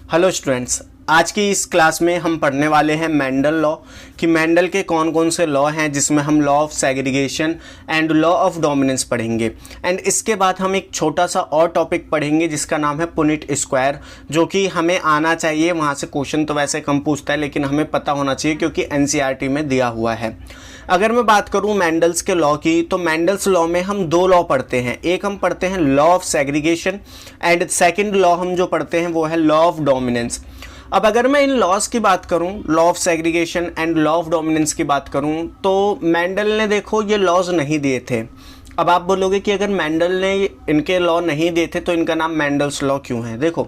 Hello students, आज की इस क्लास में हम पढ़ने वाले हैं मेंडल लॉ कि मेंडल के कौन कौन से लॉ हैं, जिसमें हम law of segregation and law of dominance पढ़ेंगे। एंड इसके बाद हम एक छोटा सा और टॉपिक पढ़ेंगे जिसका नाम है पुनिट स्क्वायर, जो कि हमें आना चाहिए। वहाँ से क्वेश्चन तो वैसे कम पूछता है, लेकिन हमें पता होना चाहिए क्योंकि एनसीईआरटी में दिया हुआ है। अगर मैं बात करूं मेंडल्स के लॉ की, तो मेंडल्स लॉ में हम दो लॉ पढ़ते हैं। एक हम पढ़ते हैं law of segregation and second law हम जो पढ़ते हैं वो है लॉ ऑफ डोमिनेंस। अब अगर मैं इन लॉज की बात करूं, law of segregation and law of dominance की बात करूं, तो मेंडल ने देखो ये लॉज नहीं दिए थे। अब आप बोलोगे कि अगर मेंडल ने इनके लॉ नहीं दिए थे तो इनका नाम मेंडल्स लॉ क्यों है। देखो,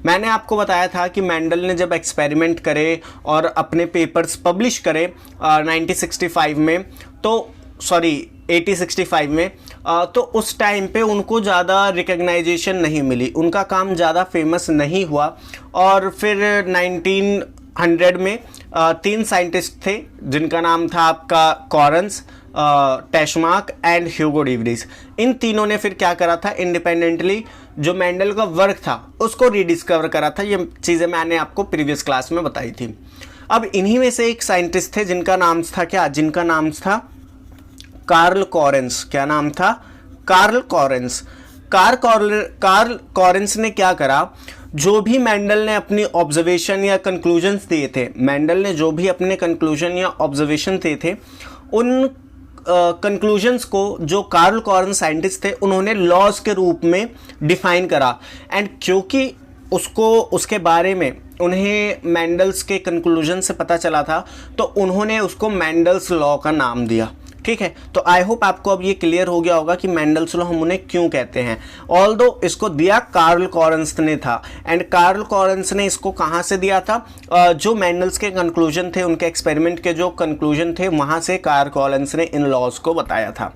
मैंने आपको बताया था कि मेंडल ने जब एक्सपेरिमेंट करे और अपने पेपर्स पब्लिश करे 1965 में, तो सॉरी 1865 में, तो उस टाइम पे उनको ज़्यादा रिकग्नाइजेशन नहीं मिली, उनका काम ज़्यादा फेमस नहीं हुआ। और फिर 1900 में तीन साइंटिस्ट थे जिनका नाम था आपका Correns, Tschermak and Hugo de Vries. इन तीनों ने फिर क्या करा था, इंडिपेंडेंटली जो मेंडल का वर्क था उसको रीडिस्कवर करा था। ये चीज़ें मैंने आपको प्रीवियस क्लास में बताई थी। अब इन्हीं में से एक साइंटिस्ट थे जिनका नाम था क्या, जिनका नाम था कार्ल कॉरेंस। क्या नाम था? Karl Correns. कार्ल कॉरेंस ने क्या करा, जो भी मेंडल ने अपनी ऑब्जर्वेशन या कंक्लूजन्स दिए थे, मेंडल ने जो भी अपने कंक्लूजन या ऑब्जर्वेशन दिए थे, उन कंक्लूजन्स को जो कार्ल कॉरेंस साइंटिस्ट थे उन्होंने लॉज के रूप में डिफाइन करा। एंड क्योंकि उसके बारे में उन्हें मेंडल्स के कंक्लूजन से पता चला था, तो उन्होंने उसको मेंडल्स लॉ का नाम दिया। ठीक है, तो आई होप आपको अब ये क्लियर हो गया होगा कि मेंडल्स लॉ हम उन्हें क्यों कहते हैं। ऑल्दो इसको दिया कार्ल कॉरेंस ने था, एंड कार्ल कॉरेंस ने इसको कहाँ से दिया था, जो मेंडल्स के कंक्लूजन थे, उनके एक्सपेरिमेंट के जो कंक्लूजन थे, वहाँ से कार्ल कॉरेंस ने इन लॉज को बताया था।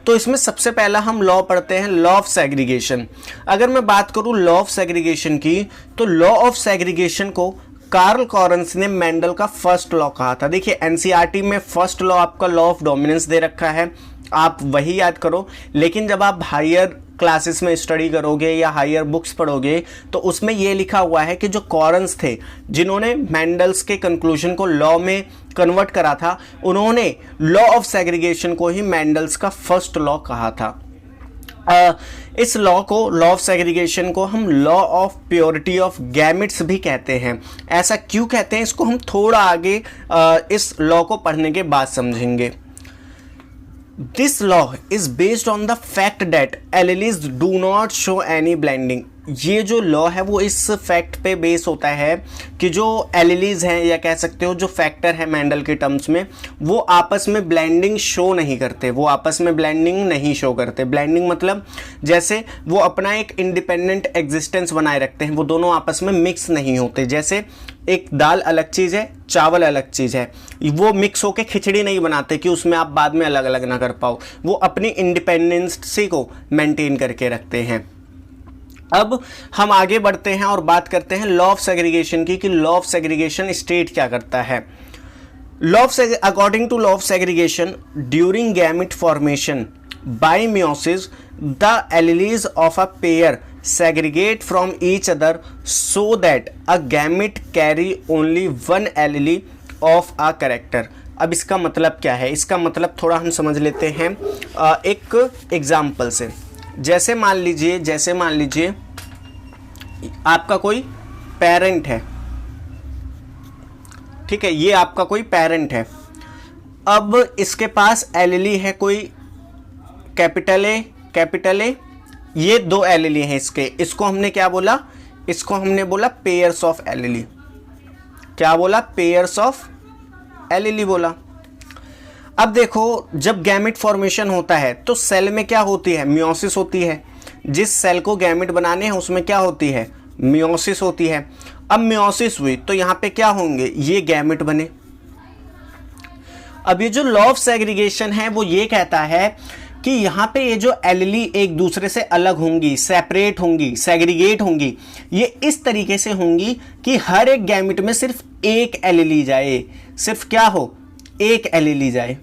तो इसमें सबसे पहला हम लॉ पढ़ते हैं लॉ ऑफ सेग्रीगेशन। अगर मैं बात करूँ लॉ ऑफ सेग्रीगेशन की, तो लॉ ऑफ सेग्रीगेशन को कार्ल कॉरेंस ने मेंडल का फर्स्ट लॉ कहा था। देखिए, एनसीईआरटी में फर्स्ट लॉ आपका लॉ ऑफ डोमिनेंस दे रखा है, आप वही याद करो। लेकिन जब आप हायर क्लासेस में स्टडी करोगे या हायर बुक्स पढ़ोगे, तो उसमें ये लिखा हुआ है कि जो कॉरेंस थे, जिन्होंने मेंडल्स के कंक्लूजन को लॉ में कन्वर्ट करा था, उन्होंने लॉ ऑफ सेग्रीगेशन को ही मेंडल्स का फर्स्ट लॉ कहा था। इस लॉ को, लॉ ऑफ सेग्रीगेशन को हम law of purity of gametes भी कहते हैं। ऐसा क्यों कहते हैं, इसको हम थोड़ा आगे इस लॉ को पढ़ने के बाद समझेंगे। This law is based on the fact that alleles do not show any blending. ये जो लॉ है वो इस फैक्ट पे बेस होता है कि जो एलीलीज हैं, या कह सकते हो जो फैक्टर है मेंडल के टर्म्स में, वो आपस में ब्लेंडिंग शो नहीं करते, वो आपस में ब्लेंडिंग नहीं शो करते। ब्लेंडिंग मतलब जैसे वो अपना एक इंडिपेंडेंट एग्जिस्टेंस बनाए रखते हैं, वो दोनों आपस में मिक्स नहीं होते। जैसे एक दाल अलग चीज़ है, चावल अलग चीज़ है, वो मिक्स होकर खिचड़ी नहीं बनाते कि उसमें आप बाद में अलग अलग ना कर पाओ, वो अपनी इंडिपेंडेंसी को मेंटेन करके रखते हैं। अब हम आगे बढ़ते हैं और बात करते हैं लॉ ऑफ सेग्रीगेशन की, कि लॉ ऑफ सेग्रीगेशन स्टेट क्या करता है। According to law of segregation, during gamete formation by meiosis, the alleles of a pair segregate from each other so that a gamete carry only one allele of a character। अब इसका मतलब क्या है, इसका मतलब थोड़ा हम समझ लेते हैं एक एग्जाम्पल से। जैसे मान लीजिए आपका कोई पेरेंट है, ठीक है, ये आपका कोई पेरेंट है। अब इसके पास एलीली है कोई कैपिटल ए, ये दो एलीली हैं इसको हमने क्या बोला, इसको हमने बोला पेयर्स ऑफ एलीली। क्या बोला? पेयर्स ऑफ एलीली बोला। अब देखो, जब गैमेट फॉर्मेशन होता है तो सेल में क्या होती है, मियोसिस होती है। जिस सेल को गैमेट बनाने हैं उसमें क्या होती है, मियोसिस होती है। अब मियोसिस हुई तो यहाँ पे क्या होंगे, ये गैमेट बने। अब ये जो लॉ ऑफ सेग्रीगेशन है वो ये कहता है कि यहाँ पे ये जो एलीली एक दूसरे से अलग होंगी, सेपरेट होंगी, सेग्रीगेट होंगी, ये इस तरीके से होंगी कि हर एक गैमेट में सिर्फ एक एलीली जाए, सिर्फ क्या हो, एक एलीली जाए।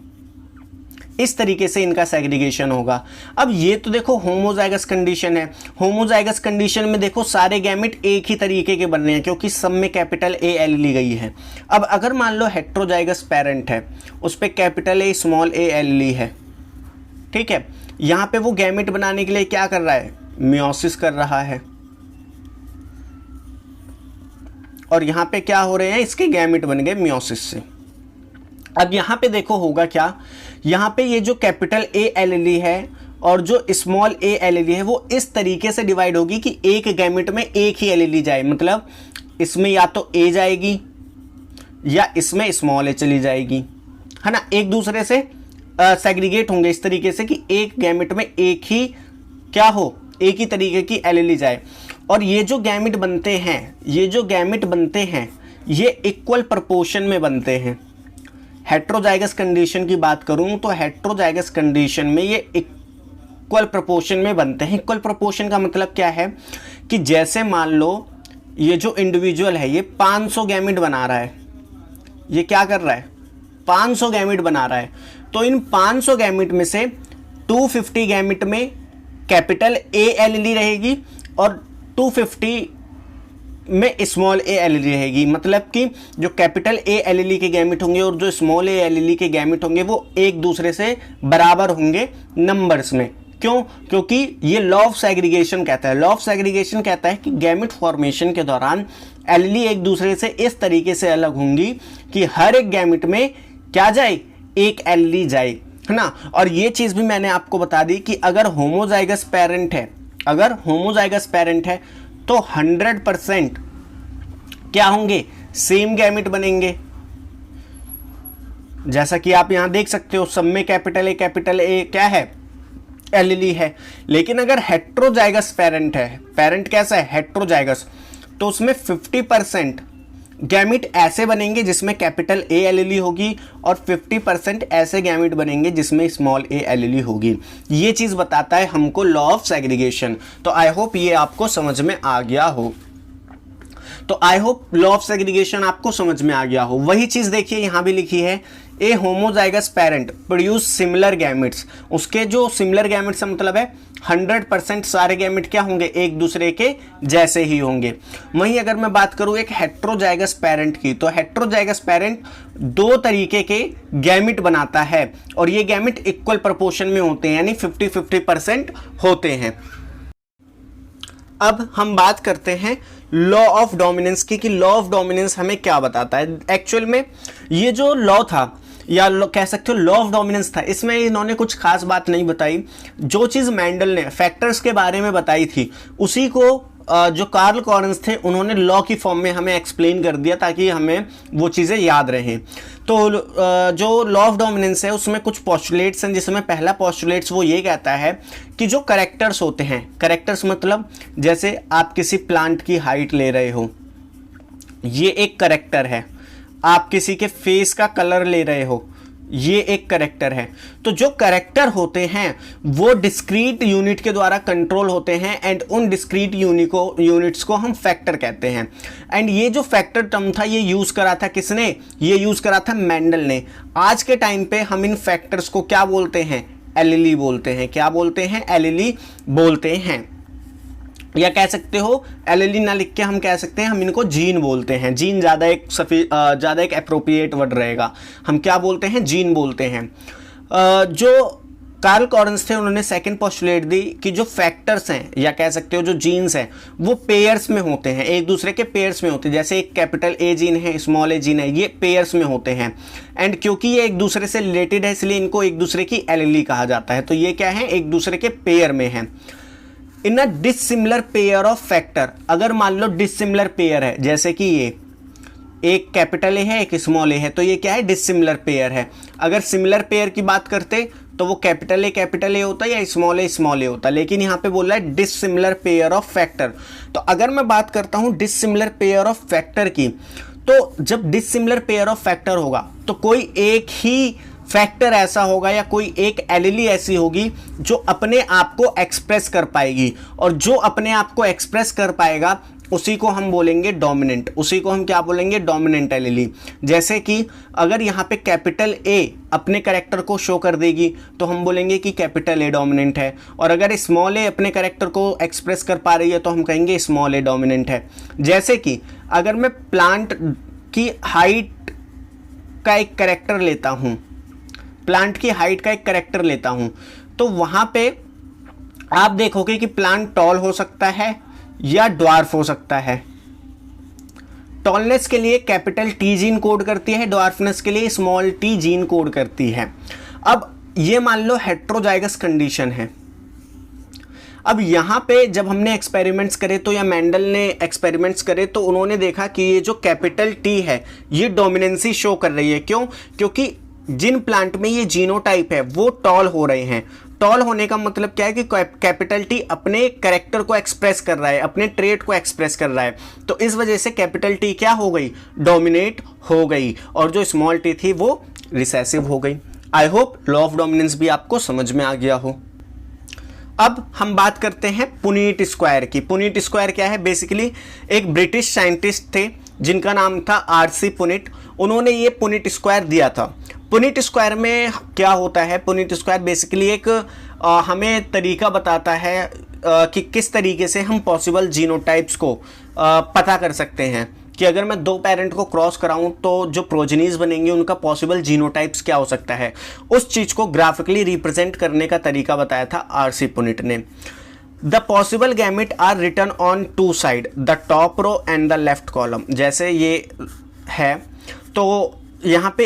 इस तरीके से इनका सेग्रीगेशन होगा। अब ये तो देखो होमोजाइगस कंडीशन है। होमोजाइगस कंडीशन में देखो सारे गैमेट एक ही तरीके के बन रहे हैं क्योंकि सब में कैपिटल ए एल ली गई है। अब अगर मान लो हेट्रोजाइगस पेरेंट है, उस पर capital A small A allele है, ठीक है, यहाँ पे वो गैमेट बनाने के लिए क्या कर रहा है, मियोसिस कर रहा है, और यहाँ पे क्या हो रहे हैं, इसके गैमेट बन गए मियोसिस से। अब यहाँ पे देखो होगा क्या, यहाँ पे ये जो कैपिटल ए एलएलई है और जो स्मॉल ए एलएलई है वो इस तरीके से डिवाइड होगी कि एक गैमेट में एक ही एलएलई जाए, मतलब इसमें या तो ए जाएगी या इसमें स्मॉल ए चली जाएगी, है ना, एक दूसरे से सेग्रीगेट होंगे इस तरीके से कि एक गैमेट में एक ही क्या हो, एक ही तरीके की एलएलई जाए। और ये जो गैमेट बनते हैं, ये जो गैमेट बनते हैं ये इक्वल प्रोपोर्शन में बनते हैं। हेट्रोजाइगस कंडीशन की बात करूं तो हेट्रोजाइगस कंडीशन में ये इक्वल प्रोपोर्शन में बनते हैं। इक्वल प्रोपोर्शन का मतलब क्या है कि जैसे मान लो ये जो इंडिविजुअल है ये 500 गैमेट बना रहा है, ये क्या कर रहा है, 500 गैमेट बना रहा है, तो इन 500 गैमेट में से 250 गैमेट में कैपिटल ए एलएलई रहेगी और 250 में स्मॉल ए एलएलई रहेगी। मतलब कि जो कैपिटल ए एलएलई के गैमेट होंगे और जो स्मॉल ए एलएलई के गैमेट होंगे वो एक दूसरे से बराबर होंगे नंबर्स में। क्यों? क्योंकि ये लॉ ऑफ सेग्रीगेशन कहता है। लॉ ऑफ सेग्रीगेशन कहता है कि गैमेट फॉर्मेशन के दौरान एलएलई एक दूसरे से इस तरीके से अलग होंगी कि हर एक गैमेट में क्या जाए, एक एलएलई जाए, है ना। और ये चीज़ भी मैंने आपको बता दी कि अगर होमोजाइगस पेरेंट है, अगर होमोजाइगस पेरेंट है तो 100% क्या होंगे, सेम गैमेट बनेंगे। जैसा कि आप यहां देख सकते हो सब में कैपिटल ए क्या है, एलएलई है। लेकिन अगर हेट्रोजाइगस पेरेंट है, पेरेंट कैसा है, हेट्रोजाइगस, तो उसमें 50% गैमेट ऐसे बनेंगे जिसमें कैपिटल ए एलएलई होगी और 50% ऐसे गैमेट बनेंगे जिसमें स्मॉल ए एलएलई होगी। ये चीज़ बताता है हमको लॉ ऑफ सेग्रीगेशन। तो आई होप ये आपको समझ में आ गया हो। तो I hope law of segregation आपको समझ में आ गया हो। वही चीज़ देखिए यहाँ भी लिखी है, a homozygous parent produce similar gametes. उसके जो सिमिलर गैमेट्स का मतलब है 100% सारे गैमेट क्या होंगे, एक दूसरे के जैसे ही होंगे। वहीं अगर मैं बात करूं एक हेट्रोजाइगस पेरेंट की, तो हेट्रोजाइगस पेरेंट दो तरीके के गैमेट बनाता है और ये गैमेट इक्वल प्रोपोर्शन में होते हैं, यानी 50-50% होते हैं। अब हम बात करते हैं लॉ ऑफ डोमिनेंस की, कि लॉ ऑफ डोमिनेंस हमें क्या बताता है। एक्चुअल में ये जो लॉ था या कह सकते हो लॉ ऑफ डोमिनेंस था, इसमें इन्होंने कुछ खास बात नहीं बताई। जो चीज़ मेंडल ने फैक्टर्स के बारे में बताई थी उसी को जो कार्ल कॉरेंस थे उन्होंने लॉ की फॉर्म में हमें एक्सप्लेन कर दिया ताकि हमें वो चीज़ें याद रहें। तो जो लॉ ऑफ डोमिनेंस है उसमें कुछ पोस्टुलेट्स हैं, जिसमें पहला पोस्टुलेट्स वो ये कहता है कि जो करेक्टर्स होते हैं, करेक्टर्स मतलब जैसे आप किसी प्लांट की हाइट ले रहे हो, ये एक करेक्टर है। आप किसी के फेस का कलर ले रहे हो, ये एक करेक्टर है। तो जो करेक्टर होते हैं वो डिस्क्रीट यूनिट के द्वारा कंट्रोल होते हैं एंड उन डिस्क्रीट यूनिट्स को हम फैक्टर कहते हैं। एंड ये जो फैक्टर टर्म था ये यूज़ करा था किसने, ये यूज़ करा था मेंडल ने। आज के टाइम पे हम इन फैक्टर्स को क्या बोलते हैं, एलएलई बोलते हैं। क्या बोलते हैं, एलएलई बोलते हैं। या कह सकते हो एलएलई ना लिख के हम कह सकते हैं हम इनको जीन बोलते हैं। जीन ज़्यादा एक एप्रोप्रिएट वर्ड रहेगा। हम क्या बोलते हैं, जीन बोलते हैं। जो कार्ल कॉरेंस थे उन्होंने सेकंड पोस्टुलेट दी कि जो फैक्टर्स हैं या कह सकते हो जो जीन्स हैं वो पेयर्स में होते हैं, एक दूसरे के पेयर्स में होते हैं। जैसे एक कैपिटल ए जीन है, स्मॉल ए जीन है, ये पेयर्स में होते हैं। एंड क्योंकि ये एक दूसरे से रिलेटेड है इसलिए इनको एक दूसरे की एलएलई कहा जाता है। तो ये क्या है, एक दूसरे के पेयर में है। इन अ डिसिमिलर पेयर ऑफ फैक्टर, अगर मान लो डिसिमिलर पेयर है, जैसे कि ये एक कैपिटल ए है एक स्मॉल ए है, तो ये क्या है, डिसिमिलर पेयर है। अगर सिमिलर पेयर की बात करते तो वो कैपिटल ए होता या स्मॉल ए होता, लेकिन यहाँ पे बोल रहा है डिसिमिलर पेयर ऑफ फैक्टर। तो अगर मैं बात करता हूँ डिसिमिलर पेयर ऑफ फैक्टर की, तो जब डिसिमिलर पेयर ऑफ फैक्टर होगा तो कोई एक ही फैक्टर ऐसा होगा या कोई एक एलएलई ऐसी होगी जो अपने आप को एक्सप्रेस कर पाएगी, और जो अपने आप को एक्सप्रेस कर पाएगा उसी को हम बोलेंगे डोमिनेंट, उसी को हम क्या बोलेंगे, डोमिनेंट एलीली। जैसे कि अगर यहाँ पे कैपिटल ए अपने कैरेक्टर को शो कर देगी तो हम बोलेंगे कि कैपिटल ए डोमिनेंट है, और अगर स्मॉल ए अपने कैरेक्टर को एक्सप्रेस कर पा रही है तो हम कहेंगे स्मॉल ए डोमिनेंट है। जैसे कि अगर मैं प्लांट की हाइट का एक कैरेक्टर लेता हूँ, प्लांट की हाइट का एक कैरेक्टर लेता हूँ, तो वहाँ पे आप देखोगे कि प्लांट टॉल हो सकता है या ड्वार्फ हो सकता है। टॉलनेस के लिए कैपिटल टी जीन कोड करती है, ड्वार्फनेस के लिए स्मॉल टी जीन कोड करती है। अब ये मान लो हेट्रोजाइगस कंडीशन है। अब यहाँ पे जब हमने एक्सपेरिमेंट्स करे तो, या मेंडल ने एक्सपेरिमेंट्स करे तो उन्होंने देखा कि ये जो कैपिटल टी है ये डोमिनेंसी शो कर रही है। क्यों? क्योंकि जिन प्लांट में ये जीनोटाइप है वो टॉल हो रहे हैं। टॉल होने का मतलब क्या है कि कैपिटल टी अपने कैरेक्टर को एक्सप्रेस कर रहा है, अपने ट्रेट को एक्सप्रेस कर रहा है, तो इस वजह से कैपिटल टी क्या हो गई, डोमिनेट हो गई, और जो स्मॉल टी थी वो रिसेसिव हो गई। I hope law of dominance भी आपको समझ में आ गया हो। अब हम बात करते हैं पुनीट स्क्वायर की। पुनीट स्क्वायर क्या है? बेसिकली एक ब्रिटिश साइंटिस्ट थे जिनका नाम था आरसी पुनीट। उन्होंने ये पुनीट स्क्वायर दिया था। पुनीट स्क्वायर में क्या होता है? पुनीट स्क्वायर बेसिकली एक हमें तरीका बताता है कि किस तरीके से हम पॉसिबल जीनोटाइप्स को पता कर सकते हैं, कि अगर मैं दो पेरेंट को क्रॉस कराऊं तो जो प्रोजेनीज बनेंगे उनका पॉसिबल जीनोटाइप्स क्या हो सकता है। उस चीज़ को ग्राफिकली रिप्रेजेंट करने का तरीका बताया था आरसी पुनीट ने। The possible gamete are written on two side, the top row and the left column. जैसे ये है तो यहाँ पे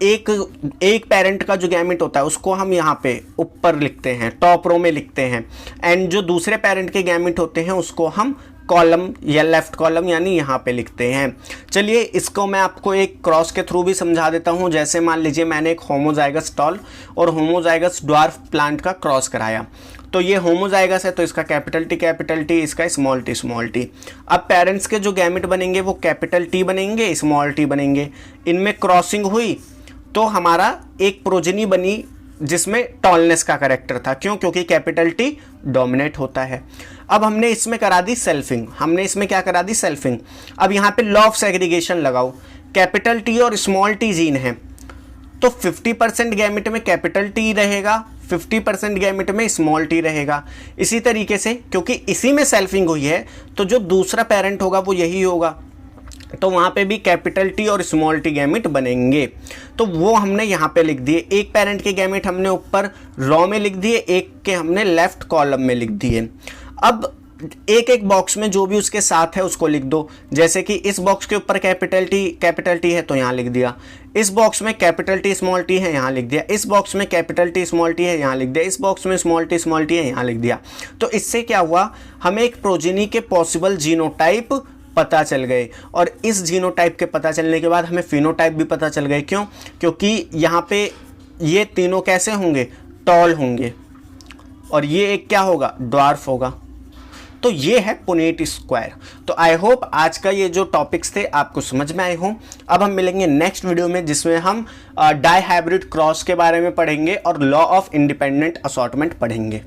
एक पेरेंट का जो गैमेट होता है उसको हम यहाँ पे ऊपर लिखते हैं, टॉप रो में लिखते हैं, एंड जो दूसरे पेरेंट के गैमेट होते हैं उसको हम कॉलम या लेफ्ट कॉलम यानी यहाँ पे लिखते हैं। चलिए इसको मैं आपको एक क्रॉस के थ्रू भी समझा देता हूँ। जैसे मान लीजिए मैंने एक होमोजाइगस टॉल और होमोजाइगस ड्वार्फ प्लांट का क्रॉस कराया, तो ये होमोजाइगस है तो इसका कैपिटल टी, इसका स्मॉल टी। अब पेरेंट्स के जो गैमेट बनेंगे वो कैपिटल टी बनेंगे, स्मॉल टी बनेंगे। इनमें क्रॉसिंग हुई तो हमारा एक प्रोजेनी बनी जिसमें टॉलनेस का कैरेक्टर था। क्यों? क्योंकि कैपिटल टी डोमिनेट होता है। अब हमने इसमें करा दी सेल्फिंग। हमने इसमें क्या करा दी? सेल्फिंग। अब यहाँ पे लॉ ऑफ सेग्रीगेशन लगाओ। कैपिटल टी और स्मॉल टी जीन है तो 50% गैमेट में कैपिटल टी रहेगा, 50% गैमेट में स्मॉल टी रहेगा। इसी तरीके से क्योंकि इसी में सेल्फिंग हुई है तो जो दूसरा पेरेंट होगा वो यही होगा, तो वहाँ पे भी कैपिटल टी और स्मॉल टी गैमेट बनेंगे। तो वो हमने यहाँ पे लिख दिए। एक पेरेंट के गैमेट हमने ऊपर रो में लिख दिए, एक के हमने लेफ्ट कॉलम में लिख दिए। अब एक एक बॉक्स में जो भी उसके साथ है उसको लिख दो। जैसे कि इस बॉक्स के ऊपर कैपिटल टी है तो यहाँ लिख दिया, इस बॉक्स में कैपिटल टी स्मॉल टी है यहाँ लिख दिया, इस बॉक्स में कैपिटल टी स्मॉल टी है यहाँ लिख दिया, इस बॉक्स में स्मॉल टी है यहाँ लिख दिया। तो इससे क्या हुआ, हमें एक प्रोजेनी के पॉसिबल जीनोटाइप पता चल गए, और इस जीनोटाइप के पता चलने के बाद हमें फिनोटाइप भी पता चल गए। क्यों? क्योंकि यहाँ पे ये तीनों कैसे होंगे? टॉल होंगे, और ये एक क्या होगा? ड्वार्फ होगा। तो ये है पुनीट स्क्वायर। तो आई होप आज का ये जो टॉपिक्स थे आपको समझ में आए हों। अब हम मिलेंगे नेक्स्ट वीडियो में जिसमें हम डाई हाइब्रिड क्रॉस के बारे में पढ़ेंगे और लॉ ऑफ इंडिपेंडेंट असॉर्टमेंट पढ़ेंगे।